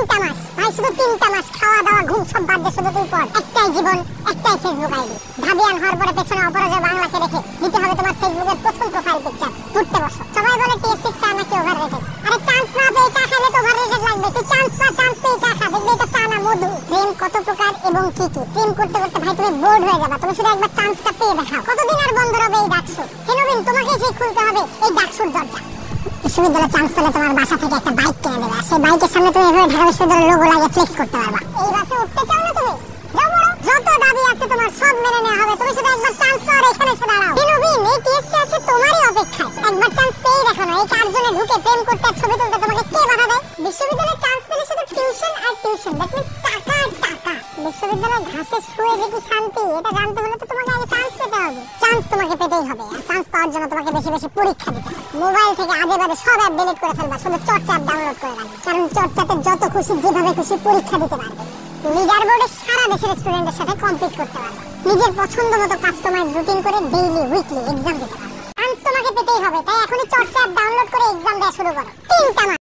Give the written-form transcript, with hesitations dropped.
3টা মাস ভাই, শুধু 3টা মাস খাওয়া দাওয়া ঘুম সব বাদ দিয়ে শুধু তুই পড়। একটাই জীবন, একটাই ফেসবুক আইডি। ধাবিয়ান হওয়ার পরে পেছনে অপরাজয় বাংলাকে রেখে দিতে হবে তোমার ফেসবুকের প্রথম প্রোফাইল পিকচার। পড়তে বসো। সবাই বলে টিএসসি চা নাকি ওভাররেটেড। আরে চান্স না পেয়ে চা খেলে তো ওভাররেটেড লাগবে। তুই চান্স পেয়ে চা খা, দেখবি এটা চা না মধু। প্রেম কত প্রকার এবং কি কি। প্রেম করতে করতে ভাই তুমি বোর্ড হয়ে যাবে। তুমি শুধু একবার চান্সটা পেয়ে দেখাও। কতদিন আর বন্ধ হবে এই ডাকসু? হে নবীন, তোমাকে সেই খুলতে হবে এই ডাকসুর দরজা। বিশ্ববিদ্যালয়ে চান্স পেলে তোমার বাসা থেকে একটা বাইক কিনে দেবে, আর সেই বাইকের সামনে তুমি এভাবে ঢাকা বিশ্ববিদ্যালয়ের লোগো লাগিয়ে ফ্লেক্স করতে পারবা। এই বাসে উঠতে চাও না তুমি? যাও বড়, যত দাবি আছে তোমার সব মেনে নেওয়া হবে। তুমি শুধু একবার চান্স পাও আর এখানে এসে দাঁড়াও। নবীন, এই টিএসসি আছে তোমারই অপেক্ষায়। একবার চান্স পেয়ে দেখো না, এই 4 জনে ঢুকে প্রেম করতে আর ছবি তুলতে তোমাকে কে বাধা দেয়? বিশ্ববিদ্যালয়ে চান্স পেলে শুধু টিউশন আর টিউশন, দ্যাট মিন্স টাকা আর টাকা। বিশ্ববিদ্যালয়ে ঘাসে শুয়ে যে কি শান্তি, এটা জানতে হলে তো তোমাকে আগে চান্স পেতে হবে। চান্স তোমাকে পেতেই হবে, আর চান্স পাওয়ার জন্য তোমাকে বেশি বেশি পরীক্ষা দিতে হবে। মোবাইল থেকে আজে বাজে সব অ্যাপ ডিলিট করে ফেলবা, শুধু চর্চা অ্যাপ ডাউনলোড করে রাখবে। কারণ চর্চাতে যত খুশি যেভাবে খুশি পরীক্ষা দিতে পারবে। লিডার বোর্ডে সারা দেশের স্টুডেন্টের সাথে কম্পিট করতে পারবে। নিজের পছন্দ মতো কাস্টমাইজ রুটিন করে ডেইলি উইকলি এক্সাম দিতে পারবে। চান্স তোমাকে পেতেই হবে, তাই এখনই চর্চা অ্যাপ ডাউনলোড করে এক্সাম দেওয়া শুরু করো। 3টা মাস